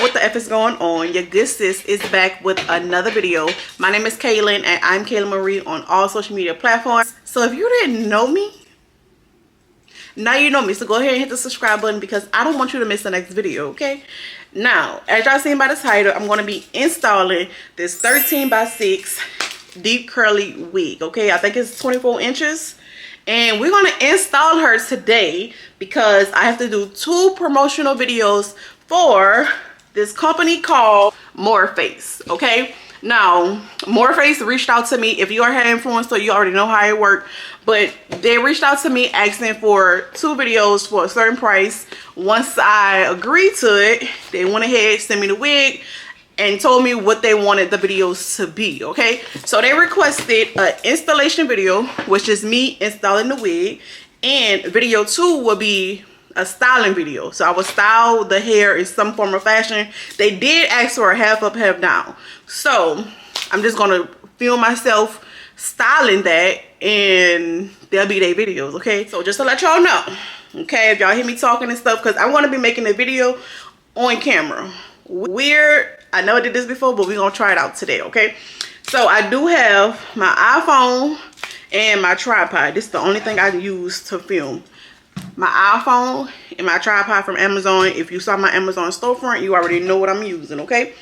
what the F is going on? Your good sis is back with another video. My name is Kaylin and I'm KaylanMarie on all social media platforms. So if you didn't know me, now you know me. So go ahead and hit the subscribe button because I don't want you to miss the next video, okay? Now, as y'all seen by the title, I'm going to be installing this 13x6 deep curly wig, okay? I think it's 24 inches. And we're going to install her today because I have to do 2 promotional videos for this company called Moreface, okay? Now, Moreface reached out to me. If you are hair influencer, you already know how it works. But they reached out to me asking for 2 videos for a certain price. Once I agreed to it, they went ahead, sent me the wig, and told me what they wanted the videos to be, okay? So they requested an installation video, which is me installing the wig, and video 2 will be a styling video. So I will style the hair in some form or fashion. They did ask for a half up, half down. So I'm just gonna film myself styling that, and they'll be their videos, okay? So just to let y'all know, okay, if y'all hear me talking and stuff, because I'm gonna be making a video on camera. Weird, I never did this before, but we're gonna try it out today, okay? So I do have my iPhone and my tripod. This is the only thing I use to film. My iPhone and my tripod from Amazon. If you saw my Amazon storefront, you already know what I'm using, okay?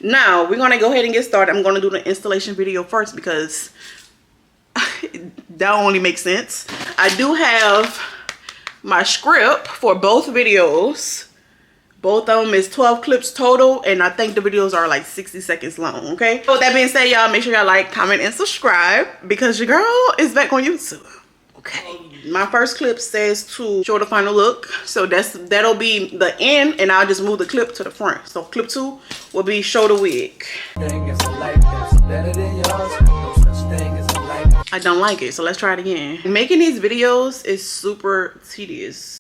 Now, we're gonna go ahead and get started. I'm gonna do the installation video first because that only makes sense. I do have my script for both videos. Both of them is 12 clips total, and I think the videos are like 60 seconds long, okay? So with that being said, y'all, make sure y'all like, comment, and subscribe because your girl is back on YouTube, okay? My first clip says to show the final look, so that'll be the end, and I'll just move the clip to the front. So clip 2 will be show the wig. I don't like it, so let's try it again. Making these videos is super tedious.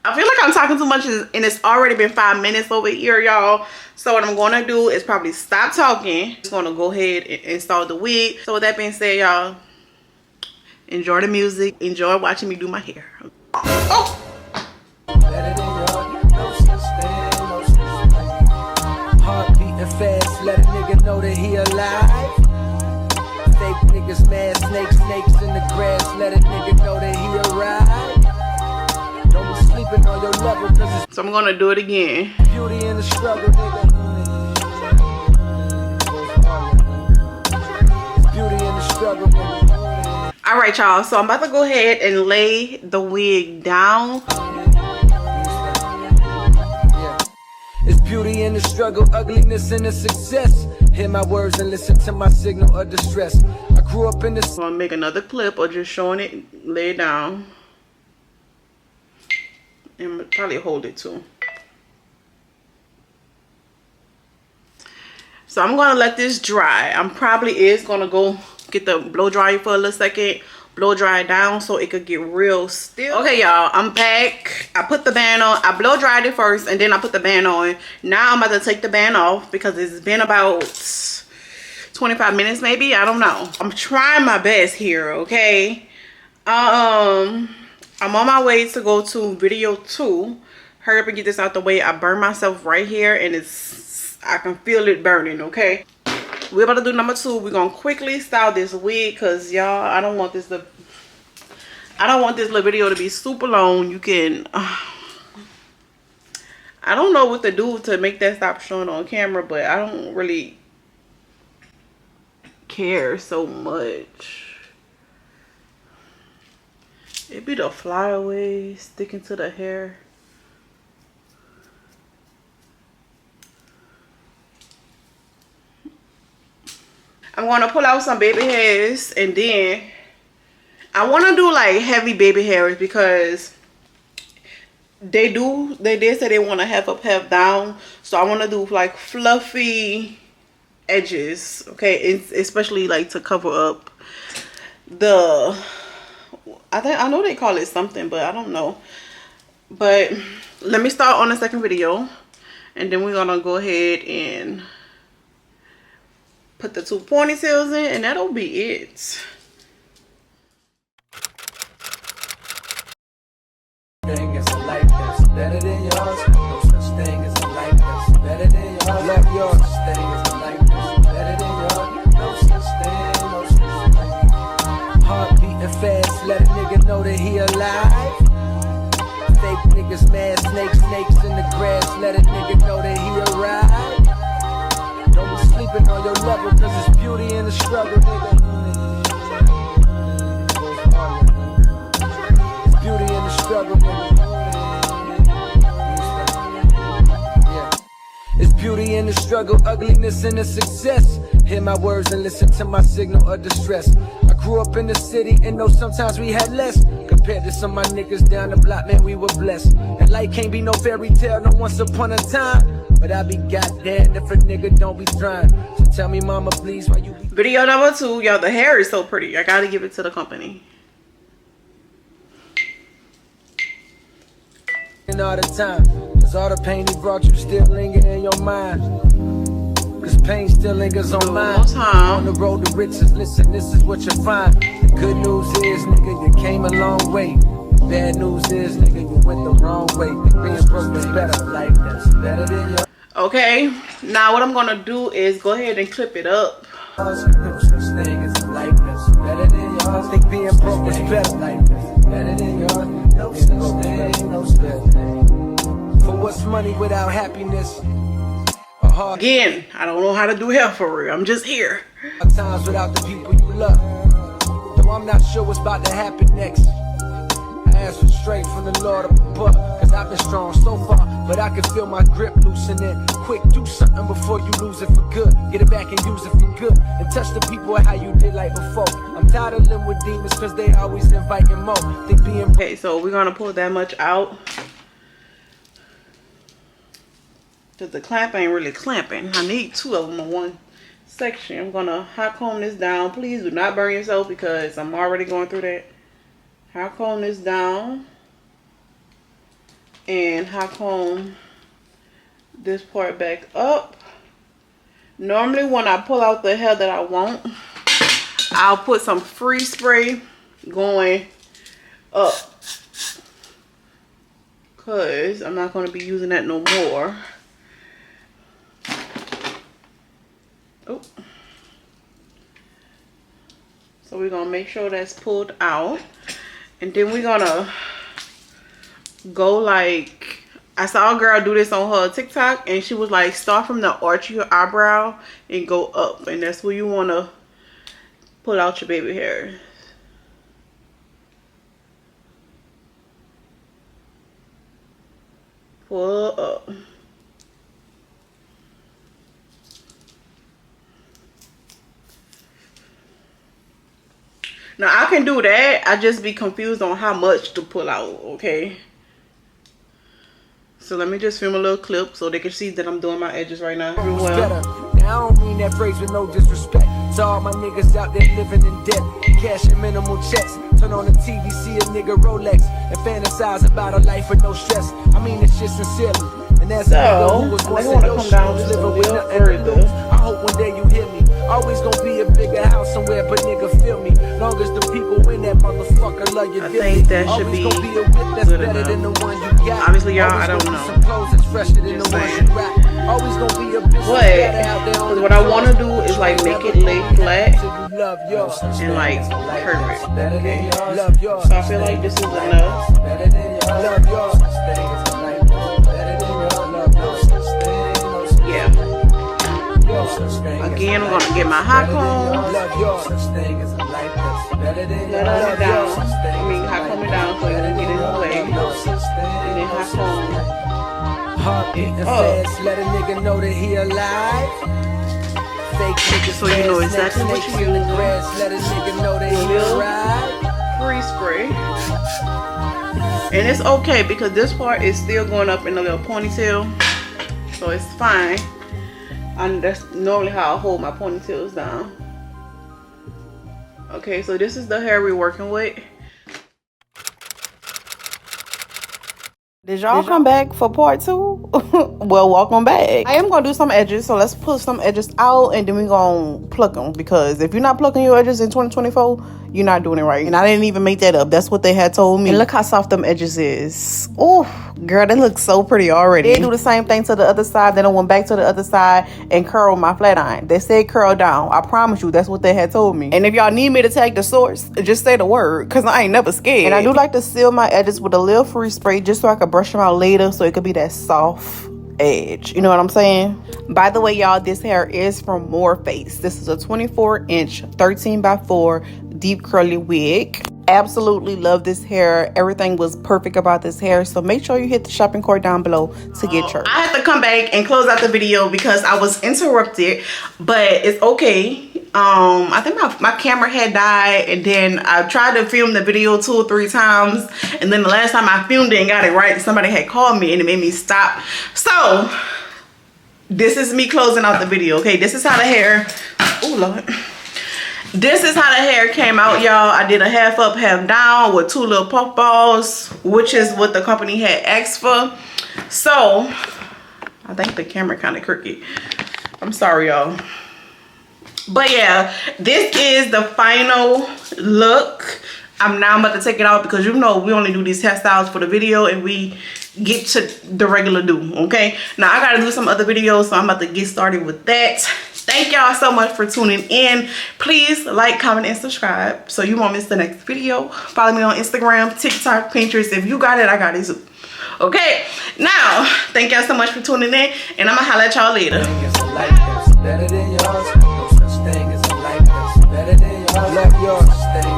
I feel like I'm talking too much and it's already been 5 minutes over here, y'all. So what I'm going to do is probably stop talking. Just going to go ahead and install the wig. So with that being said, y'all, enjoy the music. Enjoy watching me do my hair. Oh! Heart beating fast, let a nigga know that he alive. Fake niggas mad, snakes in the grass, let a nigga know that he arrived. Don't be sleeping on your level, cause it's so I'm gonna do it again. Beauty in the struggle, nigga. Beauty in the struggle, nigga. Alright, y'all, so I'm about to go ahead and lay the wig down. It's beauty in the struggle, ugliness in the success. Hear my words and listen to my signal of distress. I grew up in this. So I'm gonna make another clip or just showing it, lay it down. And probably hold it too. So I'm gonna let this dry. I'm probably gonna go get the blow dryer for a little second, blow dry it down so it could get real still. Okay, y'all, I'm back. I put the band on. I blow dried it first and then I put the band on. Now I'm about to take the band off because it's been about 25 minutes maybe. I don't know. I'm trying my best here, okay? I'm on my way to go to video 2. Hurry up and get this out the way. I burned myself right here and I can feel it burning, okay? We're about to do number 2. We're gonna quickly style this wig because y'all, I don't want this little video to be super long. You can I don't know what to do to make that stop showing on camera, but I don't really care so much. It be the flyaways sticking to the hair. I'm going to pull out some baby hairs, and then I want to do like heavy baby hairs because they did say they want to half up, half down. So I want to do like fluffy edges, okay? Especially like to cover up the, I know they call it something, but I don't know. But let me start on the second video, and then we're gonna go ahead and put the 2 ponytails in, and that'll be it. Dang, it's a life that's better than yours. such thing as a like this. Better than yours. No such thing, no such thing. Heart beating fast, let a nigga know that he alive. Fake niggas mad, snakes in the grass, let a nigga know that he arrived. Don't be sleeping on your level, cause it's beauty in the struggle, nigga. It's beauty in the struggle, nigga. Yeah. It's beauty in the struggle, ugliness in the success. Hear my words and listen to my signal of distress. I grew up in the city and know sometimes we had less. Compared to some of my niggas down the block, man, we were blessed. And life can't be no fairy tale, no once upon a time. But I be goddamn if a nigga don't be trying. So tell me, mama, please, why you be... Video number 2, y'all, the hair is so pretty. I gotta give it to the company. And all the time, cause all the pain he brought you still linger in your mind. Cause pain still lingers on mine. On the road to riches, listen, this is what you find. The good news is, nigga, you came a long way. Bad news is, nigga, you went the wrong way. Being broke is better, like that's better than your... Okay, now what I'm gonna do is go ahead and clip it up. No such thing as a like this. Better than yours. Think being broke is better, like this. Better than yours. No such thing, no such thing. For what's money without happiness? Again, I don't know how to do hair for real. I'm just here. Times without the people you love. Though I'm not sure what's about to happen next. I ask for strength from the Lord above. Cause I've been strong so far, but I can feel my grip loosening. Quick, do something before you lose it for good. Get it back and use it for good. And touch the people how you did like before. I'm tired of living with demons cause they always inviting more. Think being... Okay, so we're gonna pull that much out. Cause the clamp ain't really clamping. I need 2 of them in one section. I'm gonna hot comb this down. Please do not burn yourself because I'm already going through that. Hot comb this down. And hot comb this part back up. Normally when I pull out the hair that I want, I'll put some freeze spray going up. Cause I'm not gonna be using that no more. Oh. So we're gonna make sure that's pulled out. And then we're gonna go like, I saw a girl do this on her TikTok and she was like, start from the arch of your eyebrow and go up. And that's where you wanna pull out your baby hair. Pull up. Now I can do that. I just be confused on how much to pull out, okay? So let me just film a little clip so they can see that I'm doing my edges right now. Now I don't mean that phrase with no disrespect to all my niggas out there living in debt, cashing minimal checks. Turn on the TV, see a nigga Rolex, and fantasize about a life with no stress. I mean this shit sincerely. And that's so I want to come down just a little further. I hope one day you hear me. Always gonna be a bigger house somewhere, but nigga feel me. Long as the people in that motherfucker love you. I think that should be good enough. Than the one you got. Obviously, y'all, I don't know. Some clothes that's fresher than the ones you rock. Always gonna be a but what I want to do is like make it lay flat and like curve it. Okay. So I feel like this is enough. Yeah. Again, I'm gonna get my hot comb. Let it down. I mean, hot comb it down so it doesn't get in the way. And then hot comb. Heart beating fast, let a nigga know that he alive. Fake niggas, so you know exactly what you use. Let a nigga know that he alive. Freeze spray. And it's okay because this part is still going up in a little ponytail. So it's fine. And that's normally how I hold my ponytails down. Okay, so this is the hair we're working with. Did y'all come back for part 2? Well, welcome back. I am going to do some edges, so let's pull some edges out and then we're going to pluck them. Because if you're not plucking your edges in 2024, you're not doing it right. And I didn't even make that up. That's what they had told me. And look how soft them edges is. Oh, girl, they look so pretty already. They do the same thing to the other side. Then I went back to the other side and curl my flat iron. They said curl down. I promise you, that's what they had told me. And if y'all need me to tag the source, just say the word, because I ain't never scared. And I do like to seal my edges with a little free spray just so I can brush them out later so it could be that soft edge. You know what I'm saying? By the way, y'all, this hair is from More Face. This is a 24-inch 13x4 deep curly wig. Absolutely love this hair. Everything was perfect about this hair, so make sure you hit the shopping cart down below to get yours. I had to come back and close out the video because I was interrupted, but it's okay. I think my camera had died, and then I tried to film the video 2 or 3 times, and then the last time I filmed it and got it right, somebody had called me and it made me stop. So this is me closing out the video. Okay, this is how the hair, oh Lord, this is how the hair came out, y'all. I did a half up, half down with 2 little puff balls, which is what the company had asked for. So I think the camera kind of crooked. I'm sorry, y'all. But yeah, this is the final look. I'm about to take it out because you know we only do these hairstyles for the video and we get to the regular do. Okay, now I gotta do some other videos, so I'm about to get started with that. Thank y'all so much for tuning in. Please like, comment, and subscribe so you won't miss the next video. Follow me on Instagram, TikTok, Pinterest. If you got it, I got it too. Okay, now thank y'all so much for tuning in, and I'm gonna holla at y'all later. Better than yours. No such thing as a life that's better than yours. Love yours.